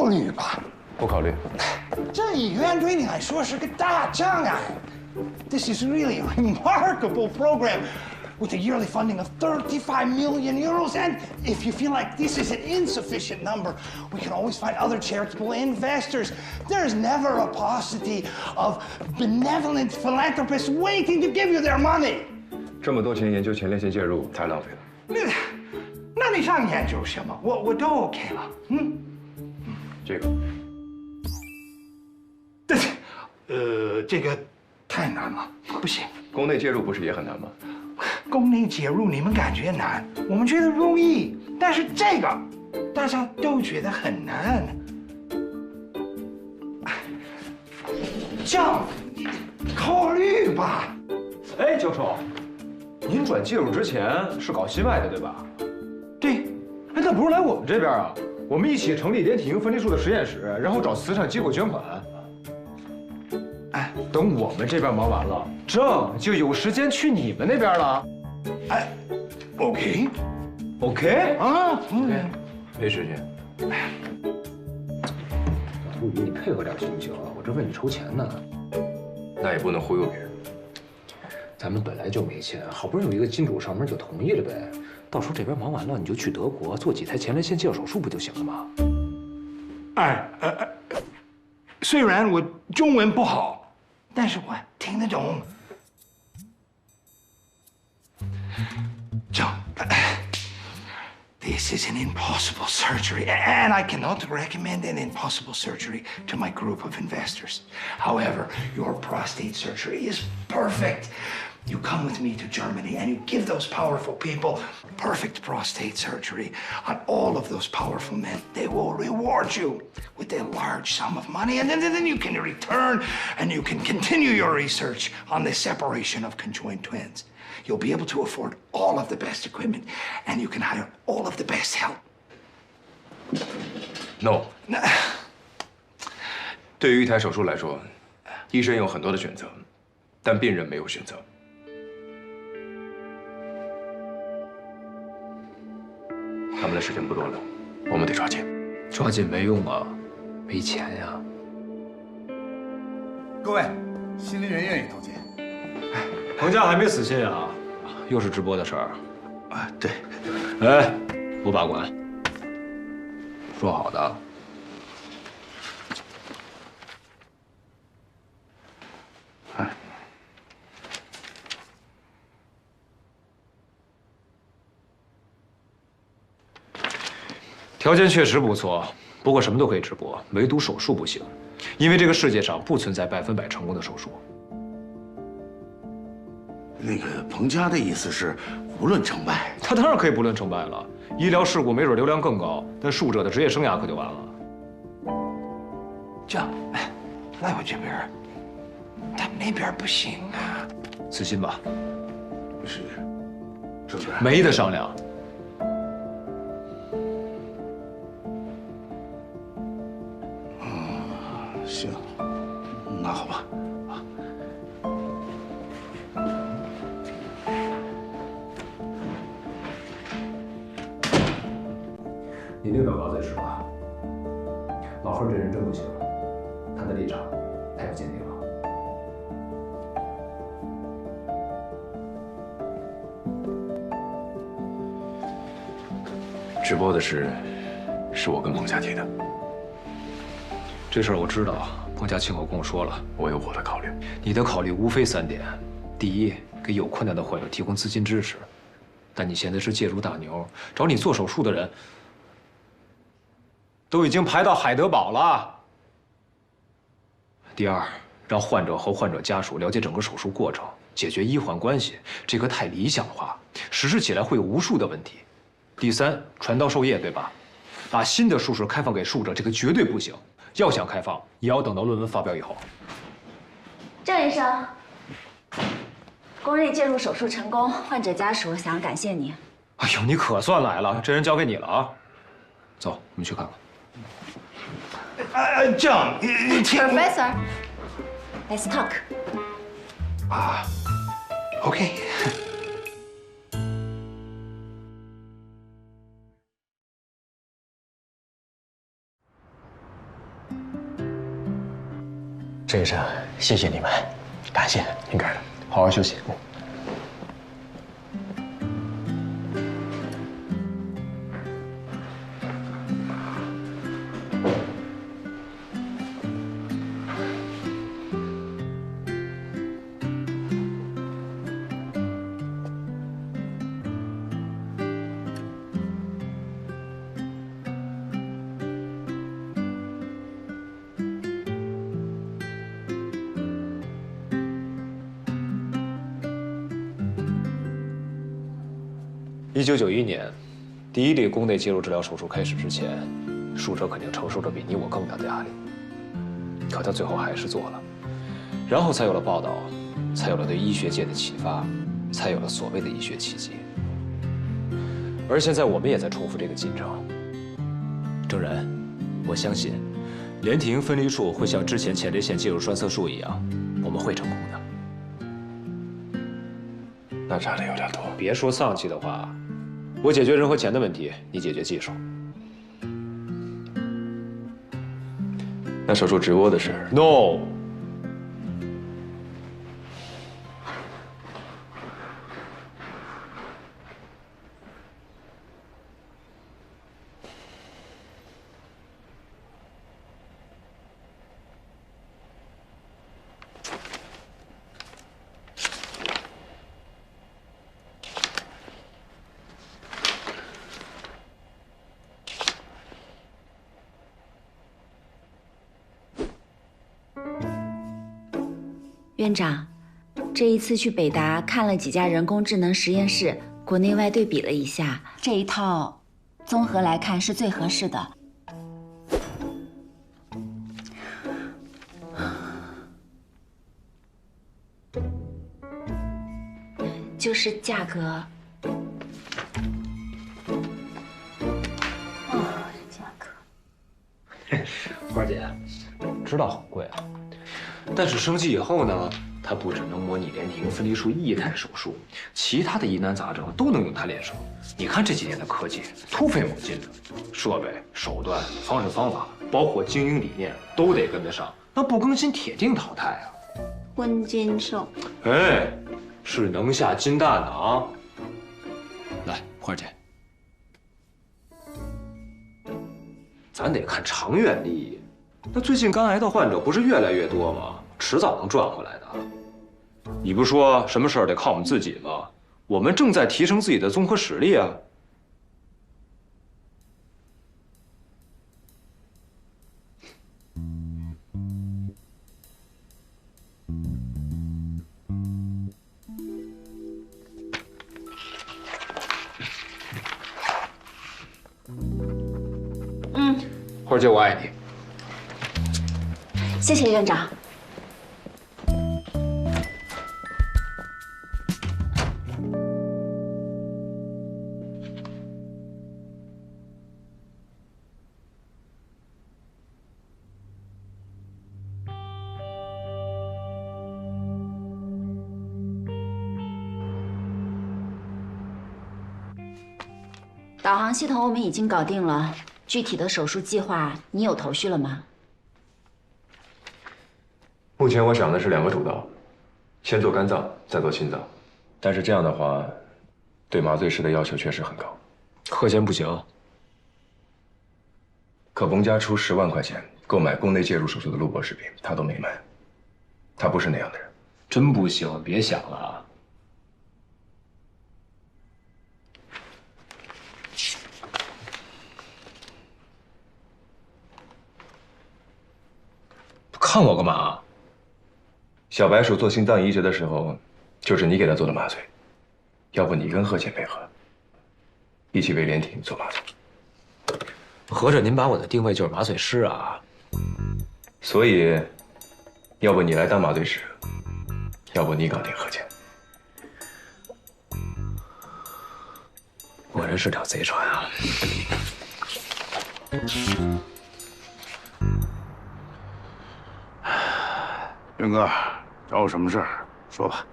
考虑吧。不考虑。这医院对你来说是个大障碍。This is really a remarkable program with a yearly funding of 35 million euros. And if you feel like this is an insufficient number, we can always find other charitable investors. There's never a paucity of benevolent philanthropists waiting to give you their money. 这么多钱研究前列腺介入，太浪费了。那你想研究什么？我都 OK 了。这个。这个太难了，不行。宫内介入不是也很难吗？宫内介入你们感觉难，我们觉得容易，但是这个大家都觉得很难。叫你考虑吧。哎，教授，您转介入之前是搞心外的对吧？对。哎，那不是来我们这边啊？我们一起成立连体婴分离术的实验室，然后找慈善机构捐款。哎，等我们这边忙完了，正就有时间去你们那边了。哎 ，OK 啊，OK，没时间。图宇，你配合点行不行啊？我这为你筹钱呢。那也不能忽悠别人。咱们本来就没钱，好不容易有一个金主上门就同意了呗。到时候这边忙完了，你就去德国做几台前列腺介入手术不就行了吗？虽然我中文不好，但是我听得懂。John, this is an impossible surgery, and I cannot recommend an impossible surgery to my group of investors. However, your prostate surgery is perfect. You come with me to Germany and you give those powerful people perfect prostate surgery on all of those powerful men. They will reward you with a large sum of money, and then you can return and you can continue your research on the separation of conjoined twins. You'll be able to afford all of the best equipment and you can hire all of the best help. No. 对于一台手术来说，医生有很多的选择，但病人没有选择。他们的时间不多了，我们得抓紧。抓紧没用啊，没钱呀。各位，新林人愿意投钱。彭家还没死心啊，又是直播的事儿。对。哎，不把关。说好的。条件确实不错，不过什么都可以直播，唯独手术不行，因为这个世界上不存在100%成功的手术。那个彭家的意思是，无论成败，他当然可以不论成败了。医疗事故没准流量更高，但术者的职业生涯可就完了。这样，来我这边，他们那边不行啊。死心吧。是，这边没得商量。行，那好吧。你那个报告再吃吧。老贺这人真不行，他的立场太不坚定了。直播的事，是我跟彭家提的。这事儿我知道，彭家亲口跟我说了。我有我的考虑。你的考虑无非3点：第一，给有困难的患者提供资金支持；但你现在是介入大牛，找你做手术的人都已经排到海德堡了。第二，让患者和患者家属了解整个手术过程，解决医患关系，这个太理想化，实施起来会有无数的问题。第三，传道授业，对吧？把新的术式开放给术者，这个绝对不行。要想开放，也要等到论文发表以后。郑医生，宫内介入手术成功，患者家属想要感谢你。哎呦，你可算来了，这人交给你了啊！走，我们去看看。这样，请 Professor，let's talk。啊 ，OK。医生，谢谢你们，感谢，应该的，好好休息。1991年，第一例宫内介入治疗手术开始之前，术者肯定承受着比你我更大的压力。可他最后还是做了，然后才有了报道，才有了对医学界的启发，才有了所谓的医学奇迹。而现在我们也在重复这个进程。证人，我相信，连体婴分离术会像之前前列腺介入栓塞术一样，我们会成功的。那差的有点多。别说丧气的话，我解决人和钱的问题，你解决技术。那手术植窝的事 No。院长，这一次去北大看了几家人工智能实验室，国内外对比了一下，这一套综合来看是最合适的。就是价格。价格。花儿姐，知道很贵啊。但是升级以后呢，它不只能模拟连体婴分离术1台手术，其他的疑难杂症都能用它练手。你看这几年的科技突飞猛进的，设备、手段、方式方法，包括经营理念都得跟得上，那不更新铁定淘汰啊！温金寿，哎，是能下金蛋的啊！来，花儿姐，咱得看长远利益。那最近肝癌的患者不是越来越多吗？迟早能赚回来的。你不说什么事儿得靠我们自己吗？我们正在提升自己的综合实力啊。花儿姐，我爱你。谢谢院长。导航系统我们已经搞定了，具体的手术计划你有头绪了吗？目前我想的是2个主刀，先做肝脏，再做心脏。但是这样的话，对麻醉师的要求确实很高。课间不行。可彭家出10万块钱购买宫内介入手术的录播视频，他都没买。他不是那样的人。真不行，别想了。看我干嘛？小白鼠做心脏移植的时候，就是你给他做的麻醉。要不你跟贺倩配合，一起为连体婴做麻醉。合着您把我的定位就是麻醉师啊？所以，要不你来当麻醉师，要不你搞定贺倩。果然是条贼船啊！元哥，找我什么事儿？说吧。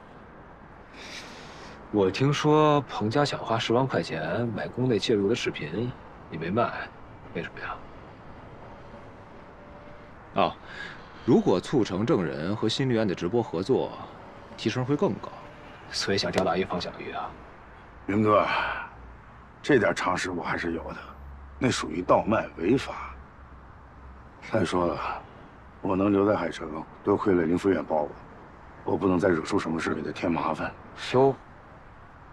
我听说彭家想花10万块钱买宫内介入的视频，你没卖，为什么呀？哦，如果促成证人和新律案的直播合作，提成会更高，所以想钓大鱼放小鱼啊。云哥，这点常识我还是有的，那属于盗卖违法。再说了，我能留在海城，多亏了林副院保我不能再惹出什么事给他添麻烦。哟，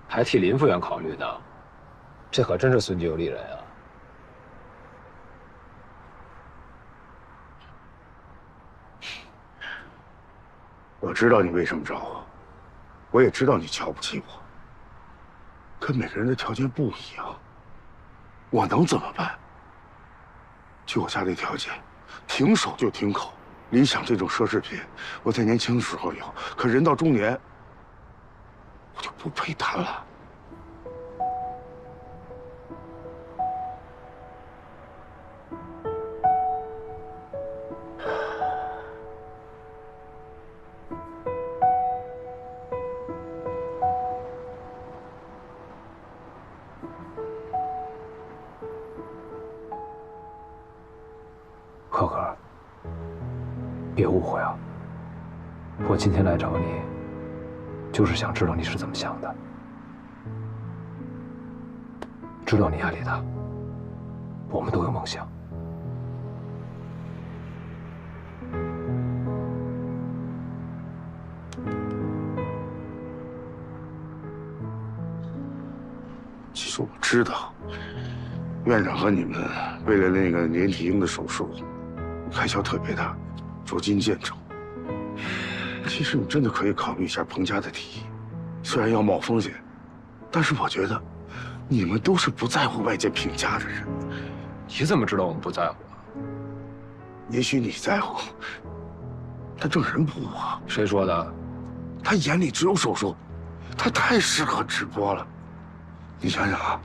还替林副院考虑呢，这可真是孙局有利人啊。我知道你为什么找我，我也知道你瞧不起我。可每个人的条件不一样，我能怎么办？就我家这条件，停手就停口。理想这种奢侈品，我在年轻的时候有，可人到中年，我就不配谈了。可可，别误会啊！我今天来找你，就是想知道你是怎么想的。知道你压力大，我们都有梦想。其实我知道，院长和你们为了那个连体婴的手术，开销特别大，捉襟见肘。其实你真的可以考虑一下彭家的提议，虽然要冒风险，但是我觉得你们都是不在乎外界评价的人。你怎么知道我们不在乎啊？也许你在乎，但证人不啊。谁说的？他眼里只有手术，他太适合直播了。你想想啊，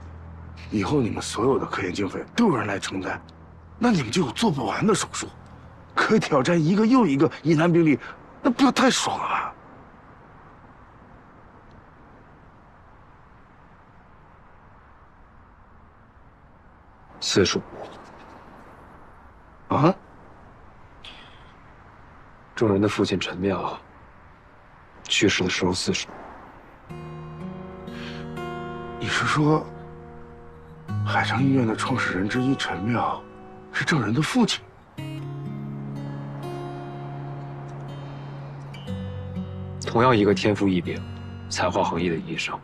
以后你们所有的科研经费都有人来承担，那你们就有做不完的手术，可以挑战一个又一个疑难病例，那不要太爽啊！45。啊？证人的父亲陈妙去世的时候40。你是说，海城医院的创始人之一陈妙是证人的父亲？同样一个天赋异禀、才华横溢的医生，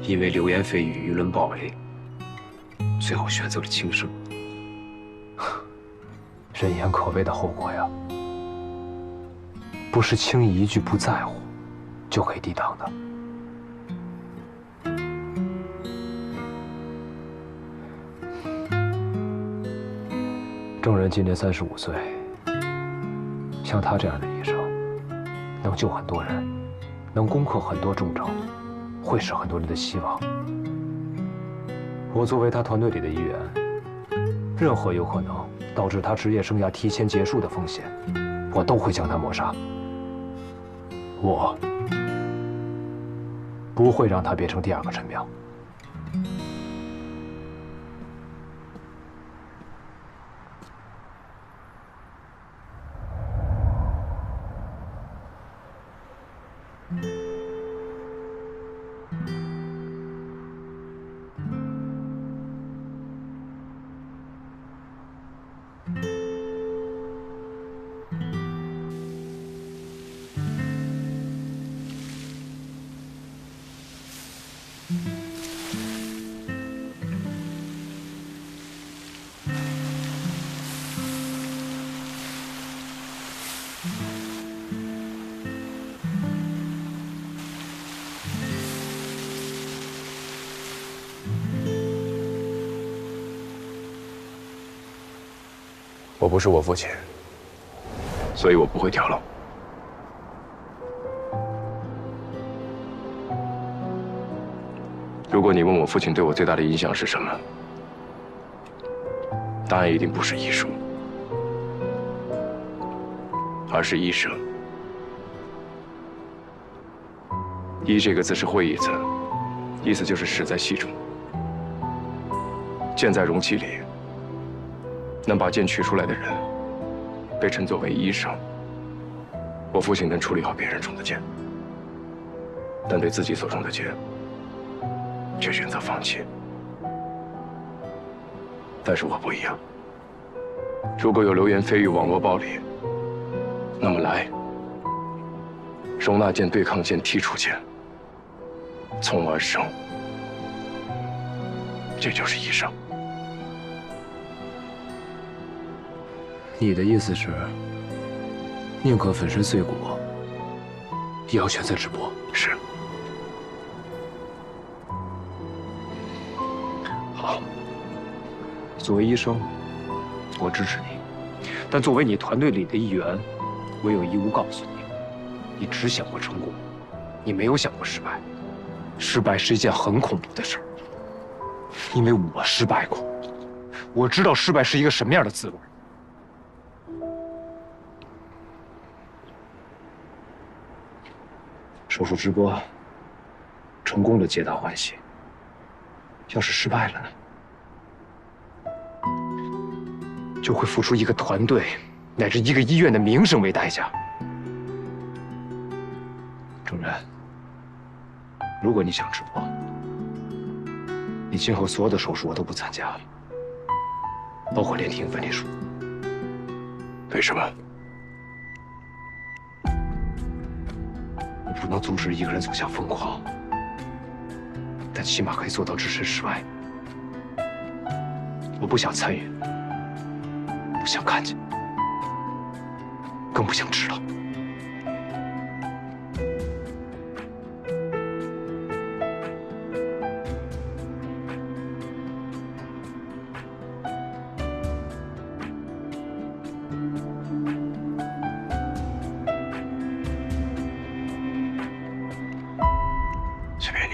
因为流言蜚语、舆论暴雷，最后选择了轻生。人言可畏的后果呀，不是轻易一句不在乎就可以抵挡的。证人今年35岁，像他这样的医生，能救很多人，能攻克很多重症，会是很多人的希望。我作为他团队里的一员，任何有可能导致他职业生涯提前结束的风险，我都会将他抹杀。我不会让他变成第二个陈妙。我不是我父亲，所以我不会跳楼。如果你问我父亲对我最大的影响是什么，答案一定不是医术，而是医生。医这个字是会意字，意思就是事在细中。剑在容器里，能把剑取出来的人，被称作为医生。我父亲能处理好别人中的箭，但对自己所中的箭，却选择放弃。但是我不一样。如果有流言蜚语、网络暴力，那么来，容纳剑、对抗剑、剔除剑，从而生。这就是医生。你的意思是，宁可粉身碎骨，也要选择直播？是。好，作为医生，我支持你，但作为你团队里的一员，我有义务告诉你，你只想过成功，你没有想过失败。失败是一件很恐怖的事儿，因为我失败过，我知道失败是一个什么样的滋味。手术直播成功了，皆大欢喜。要是失败了呢？就会付出一个团队乃至一个医院的名声为代价。郑然，如果你想直播，你今后所有的手术我都不参加，包括连体婴分离术。为什么？我不能阻止一个人走向疯狂，但起码可以做到置身事外。我不想参与，不想看见，更不想知道。随便你。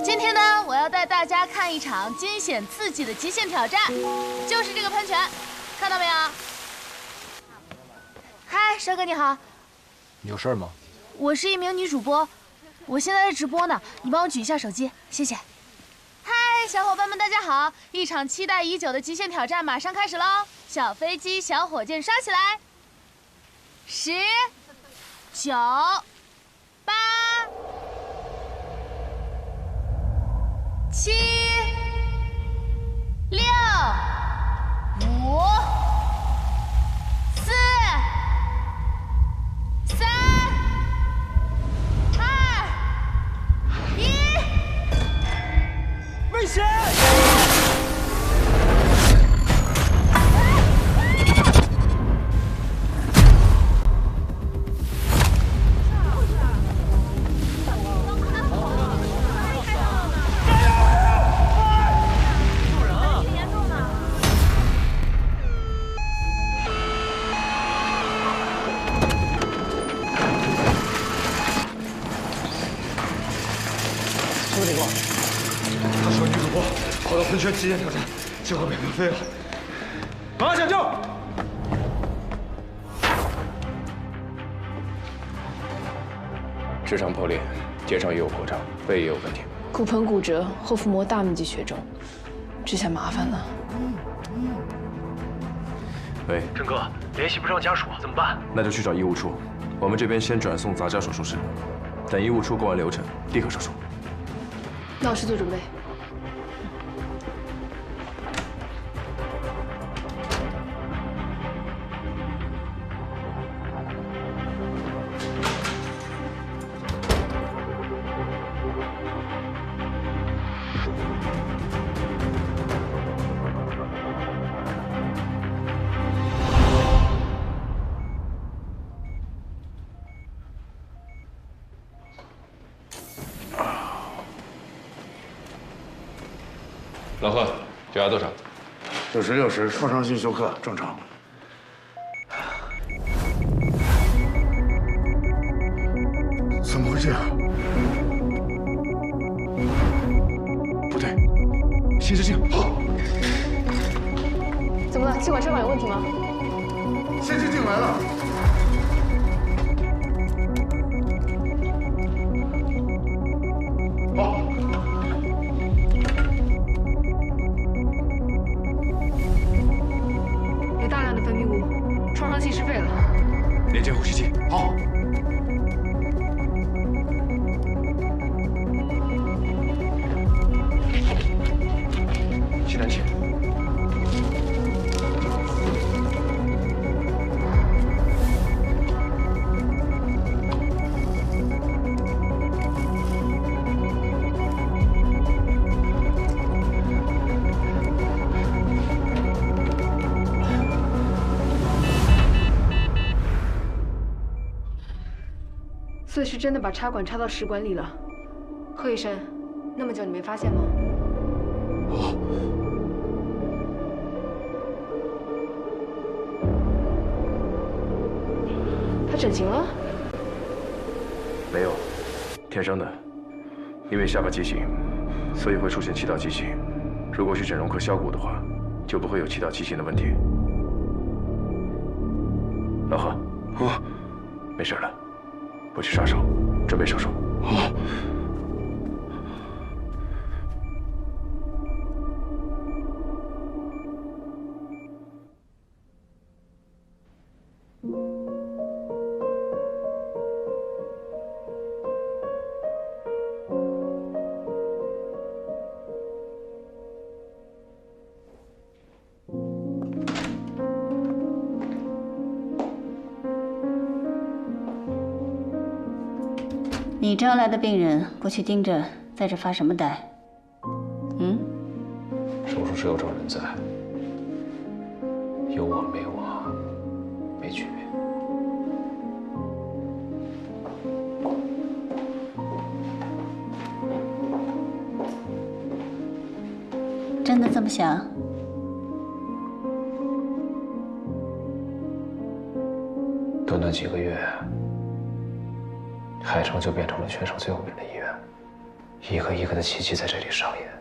今天呢，我要带大家看一场惊险刺激的极限挑战，就是这个喷泉，看到没有？嗨，帅哥你好，你有事儿吗？我是一名女主播，我现在在直播呢，你帮我举一下手机，谢谢。嗨，小伙伴们大家好，一场期待已久的极限挑战马上开始喽！小飞机、小火箭刷起来！10、9、8、7、6、5、4、3、2、1，危险！她是个女主播，跑到喷泉极限挑战，结果被喷飞了。马上抢救！直肠破裂，肩上也有破伤，背也有问题。骨盆骨折，后腹膜大面积血肿，这下麻烦了。喂，郑哥，联系不上家属，怎么办？那就去找医务处，我们这边先转送杂交手术室，等医务处过完流程，立刻手术。那我去做准备。老贺，血压多少？90、60，创伤性休克，正常。怎么会这样？不对，心室镜好。怎么了？气管插管有问题吗？心室镜来了。好。有大量的分泌物，创伤性失肺了。连接呼吸器。好。吸痰器。所以是真的把插管插到食管里了。贺医生，那么久你没发现吗？他整形了？没有，天生的。因为下巴畸形，所以会出现气道畸形。如果去整容科削骨的话，就不会有气道畸形的问题。老贺，没事了，我去刷手，准备手术。好。你招来的病人不去盯着，在这发什么呆？手术室有找人在，有我没我没区别。真的这么想？短短几个月，海城就变成了全省最有名的医院，一个一个的奇迹在这里上演。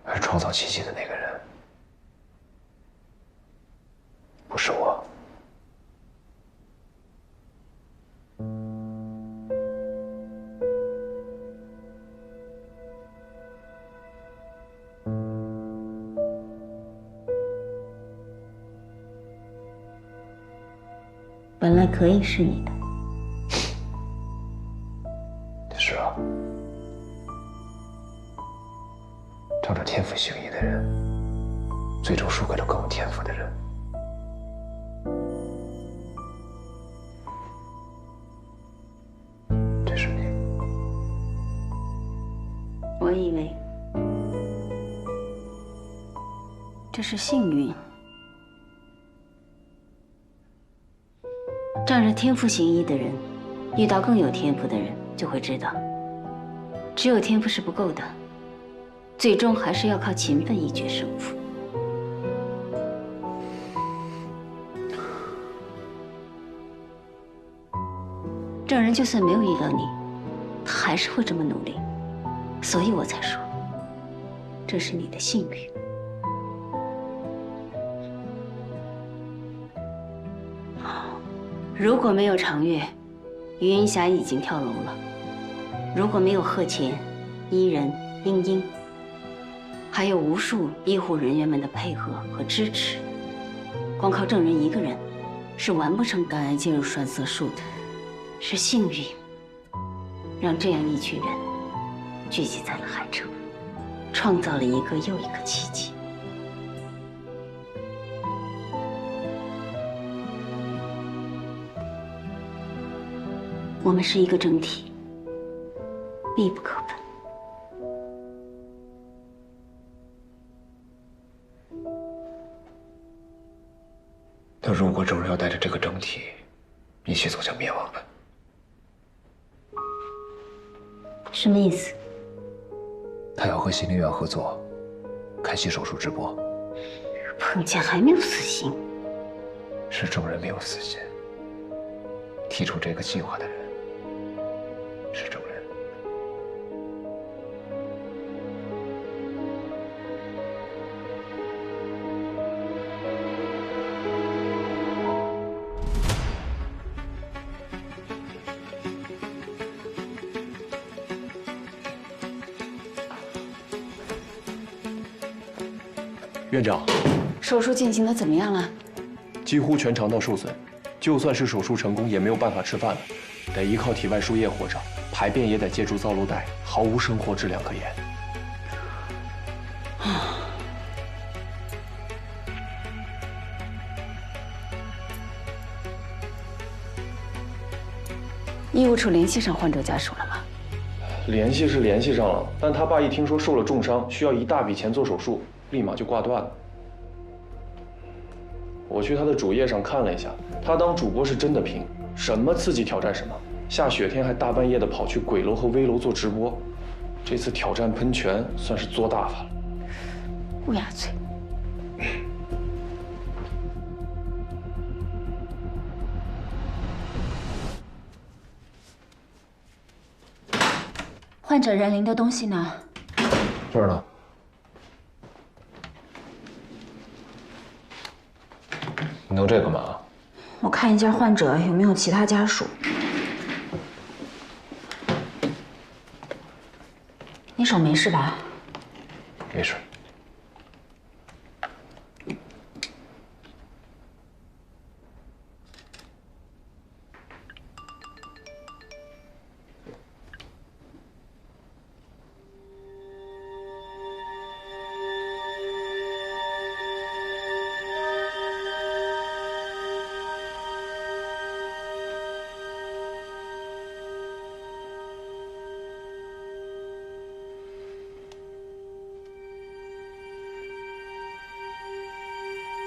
而创造奇迹的那个人，不是我。本来可以是你的。是啊。仗着天赋行医的人，最终输给了更有天赋的人。这是你。我以为这是幸运。仗着天赋行医的人，遇到更有天赋的人，就会知道，只有天赋是不够的。最终还是要靠勤奋一决胜负。郑人就算没有遇到你，他还是会这么努力，所以我才说，这是你的幸运。如果没有长月，余云霞已经跳楼了；如果没有贺乾、伊人、英英，还有无数医护人员们的配合和支持，光靠郑人一个人是完不成肝癌进入栓塞术的。是幸运，让这样一群人聚集在了海城，创造了一个又一个奇迹。我们是一个整体，密不可分。但如果郑人要带着这个整体一起走向灭亡呢？什么意思？他要和心灵院合作，开启手术直播。彭家还没有死心，是众人没有死心。提出这个计划的人是众人。院长，手术进行的怎么样了？几乎全肠道受损，就算是手术成功，也没有办法吃饭了，得依靠体外输液活着，排便也得借助造瘘袋，毫无生活质量可言。医务处联系上患者家属了吗？联系是联系上了，但他爸一听说受了重伤，需要一大笔钱做手术，立马就挂断了。我去他的主页上看了一下，他当主播是真的拼，什么刺激挑战什么，下雪天还大半夜的跑去鬼楼和危楼做直播，这次挑战喷泉算是作大发了。乌鸦嘴。患者任林的东西呢？这儿呢。你弄这干嘛？我看一下患者有没有其他家属。你手没事吧？没事。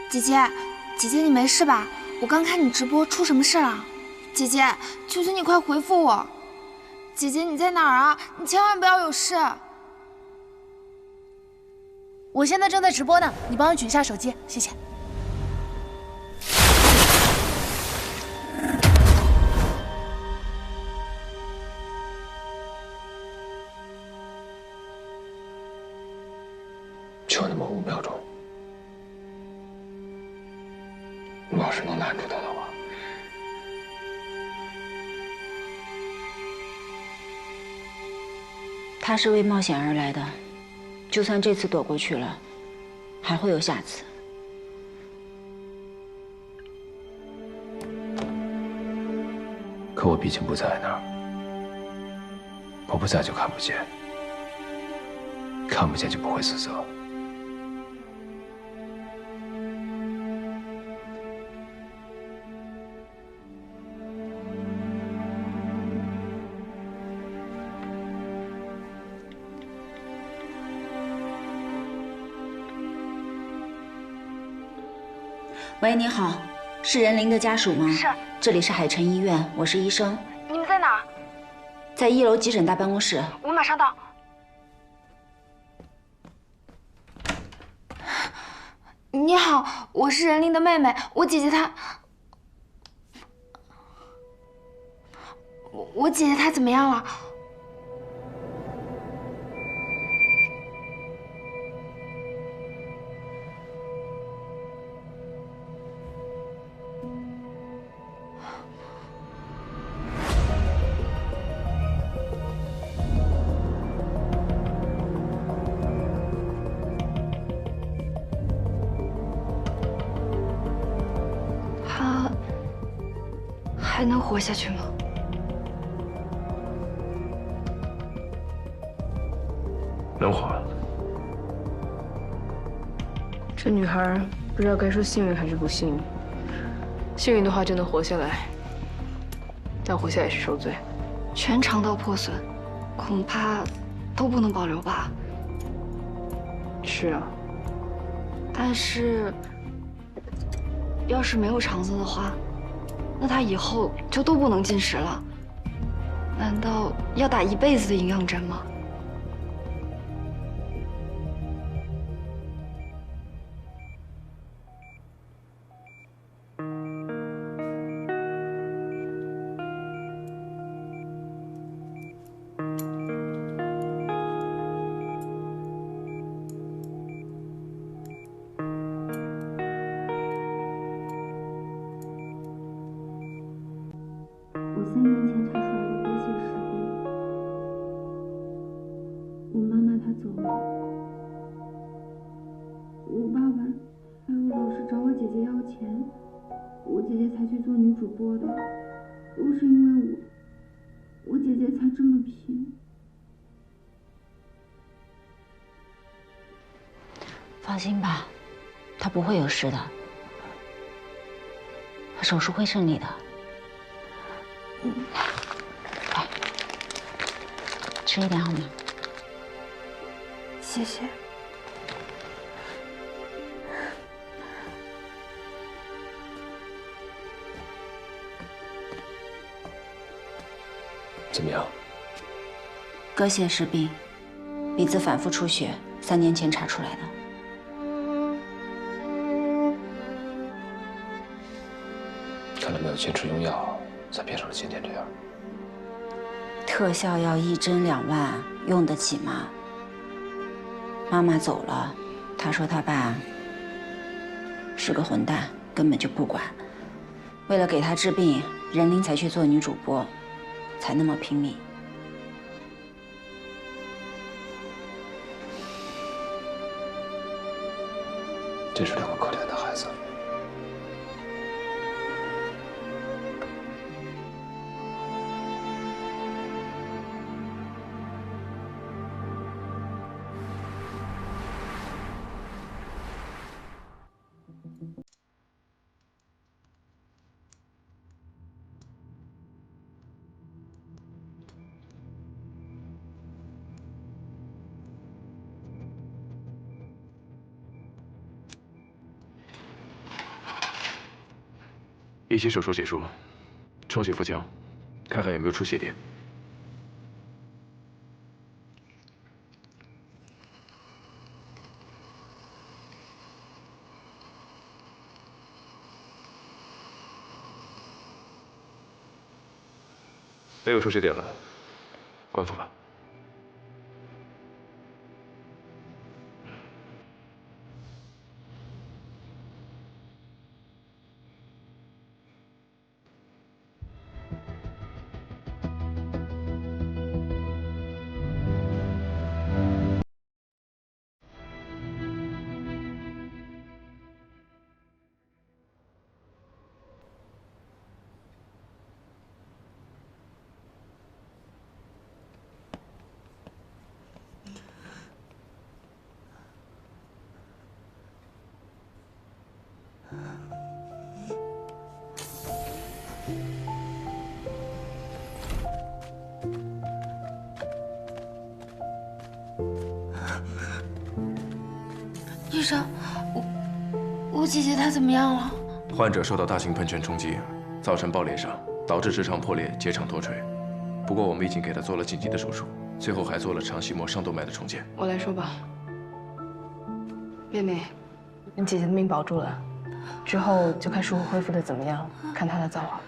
姐姐，姐姐你没事吧？我刚看你直播，出什么事了？姐姐，求求你快回复我！姐姐你在哪儿啊？你千万不要有事！我现在正在直播呢，你帮我举一下手机，谢谢。就那么5秒钟。我要是能拦住他的话，他是为冒险而来的，就算这次躲过去了，还会有下次。可我毕竟不在那儿，我不在就看不见，看不见就不会自责。喂，你好，是任林的家属吗？是，这里是海城医院，我是医生。你们在哪儿？在1楼急诊大办公室。我马上到。你好，我是任林的妹妹，我姐姐她，我姐姐她怎么样了？还能活下去吗？能活。这女孩不知道该说幸运还是不幸运。幸运的话就能活下来，但活下来是受罪。全肠道破损，恐怕都不能保留吧？是啊。但是，要是没有肠子的话，那他以后就都不能进食了。难道要打一辈子的营养针吗？ 3年前查出来的多血氏病。我妈妈她走了，我爸爸还有老师找我姐姐要钱，我姐姐才去做女主播的，都是因为我姐姐才这么拼。放心吧，她不会有事的，她手术会顺利的。来，吃一点好吗？谢谢。怎么样？割血氏病，鼻子反复出血，3年前查出来的。看来没有坚持用药，才变成了今天这样。特效药1针2万，用得起吗？妈妈走了，她说她爸是个混蛋，根本就不管。为了给她治病，任琳才去做女主播，才那么拼命。真是2个可怜的孩子。1期手术结束，充血腹腔，看看有没有出血点。没有出血点了，关腹吧。医生，我姐姐她怎么样了？患者受到大型喷泉冲击，造成爆裂伤，导致直肠破裂、结肠脱垂。不过我们已经给她做了紧急的手术，最后还做了肠系膜上动脉的重建。我来说吧，妹妹，你姐姐的命保住了，之后就看叔父恢复的怎么样，看他的造化。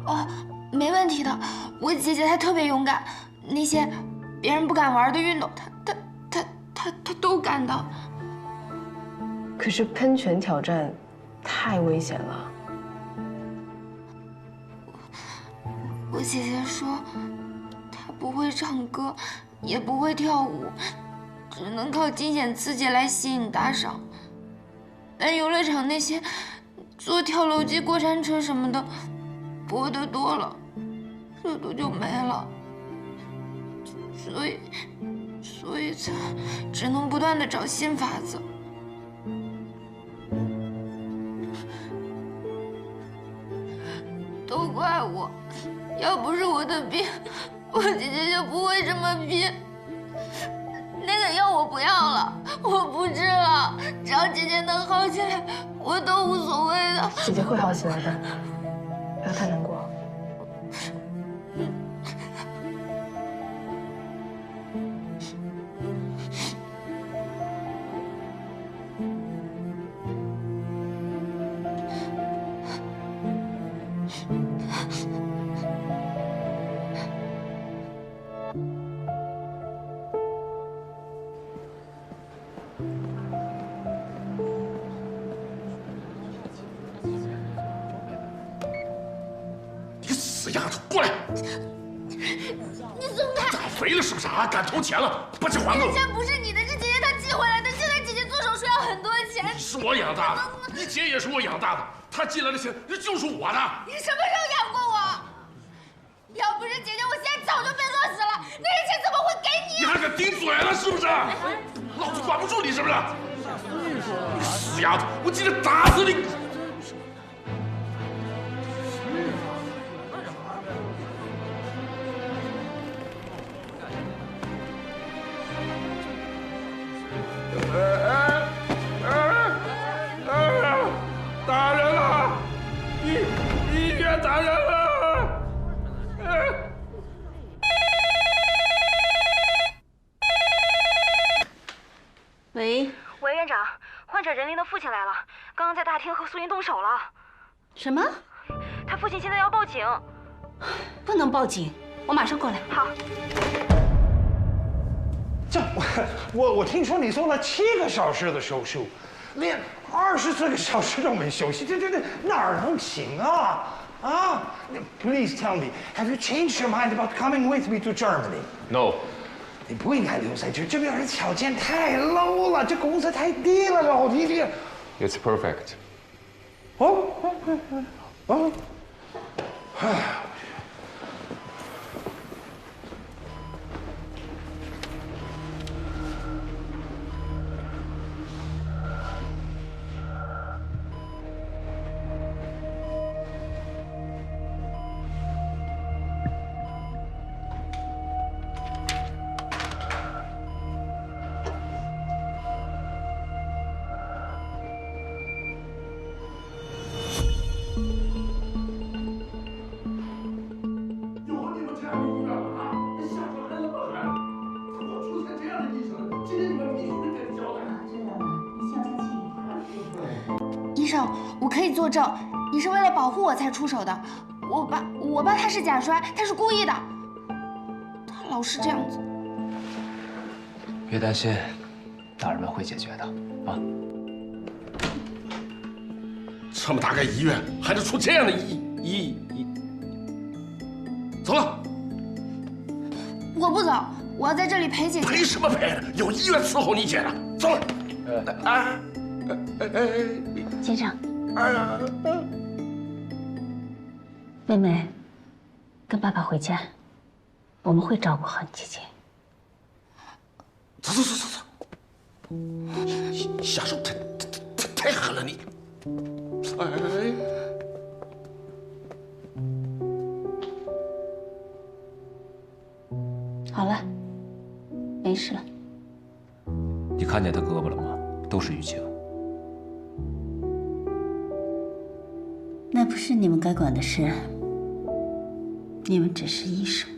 哦，没问题的，我姐姐她特别勇敢，那些别人不敢玩的运动，她都敢的。可是喷泉挑战太危险了。我姐姐说，她不会唱歌，也不会跳舞，只能靠惊险刺激来吸引打赏。但游乐场那些坐跳楼机、过山车什么的，播的多了，热度就没了。所以才只能不断的找新法子。都怪我，要不是我的病，我姐姐就不会这么拼。那个药我不要了，我不治了，只要姐姐能好起来，我都无所谓的。姐姐会好起来的，不要太难过。死丫头，过来！你松开！长肥了是不是啊？敢偷钱了，把钱还给我！这钱不是你的，是姐姐她寄回来的。现在姐姐做手术要很多钱。你是我养大的，你姐也是我养大的，她寄来的钱那就是我的。你什么时候养过我？要不是姐姐，我现在早就被饿死了。那些钱怎么会给你？你还敢顶嘴了是不是？老子管不住你是不是？你死丫头，我今天打死你！打人了！医院打人了！喂，喂，院长，患者任林的父亲来了，刚刚在大厅和苏云动手了。什么？他父亲现在要报警。不能报警，我马上过来。好。这我听说你做了7个小时的手术，连24个小时都没休息，这哪儿能行啊？啊 ！Please tell me, have you changed your mind about coming with me to Germany? No. 你不应该留在这，这边的条件太 low 了，这工资太低了，老弟弟。It's perfect. 哎。医生，我可以作证，你是为了保护我才出手的。我爸他是假摔，他是故意的，他老是这样子。别担心，大人们会解决的啊。这么大个医院，还得出这样的医。走了。我不走，我要在这里陪姐姐。陪什么陪？有医院伺候你姐的。走了。先生，妹妹，跟爸爸回家，我们会照顾好你姐姐。走，下手太狠了你！好了，没事了。你看见他胳膊了吗？都是淤青。那不是你们该管的事，你们只是医生。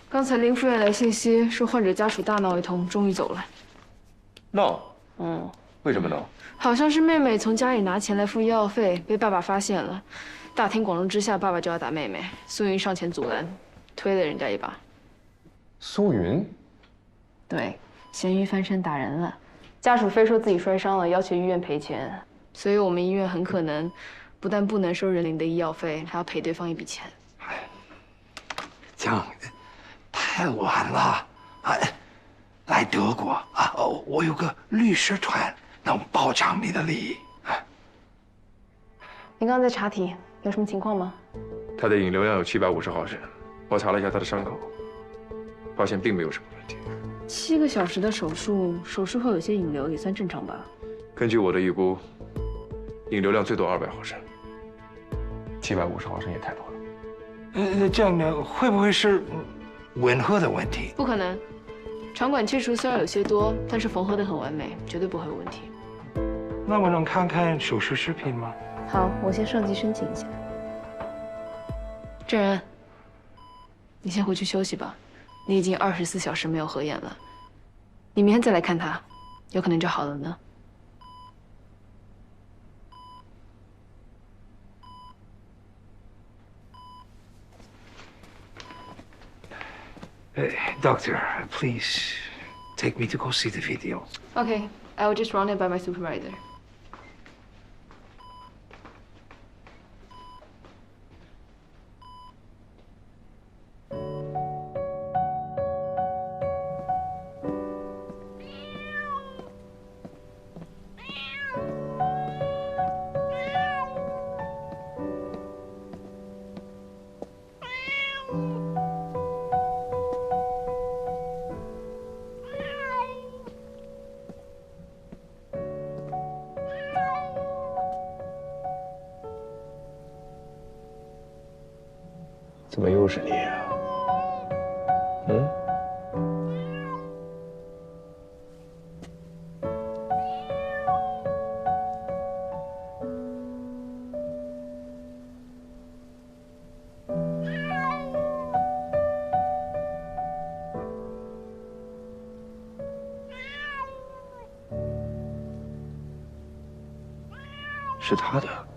刚才林副院来信息说患者家属大闹一通，终于走了。闹？嗯，为什么闹？好像是妹妹从家里拿钱来付医药费，被爸爸发现了。大庭广众之下，爸爸就要打妹妹，苏云上前阻拦，推了人家一把。苏云？对，咸鱼翻身打人了，家属非说自己摔伤了，要求医院赔钱，所以我们医院很可能不但不能收任林的医药费，还要赔对方一笔钱。这样太晚了，来德国啊，我有个律师团能保障你的利益。您刚刚在查体，有什么情况吗？他的引流量有750毫升，我查了一下他的伤口，发现并没有什么问题。7个小时的手术，手术后有些引流也算正常吧？根据我的预估，引流量最多200毫升，750毫升也太多了。这样呢，会不会是吻合的问题？不可能，肠管切除虽然有些多，但是缝合得很完美，绝对不会有问题。那我能看看手术视频吗？好，我先上级申请一下。郑然，你先回去休息吧，你已经24小时没有合眼了，你明天再来看他，有可能就好了呢。Doctor, please take me to go see the video. Okay, I will just run it by my supervisor. 怎么又是你啊？嗯？是他的。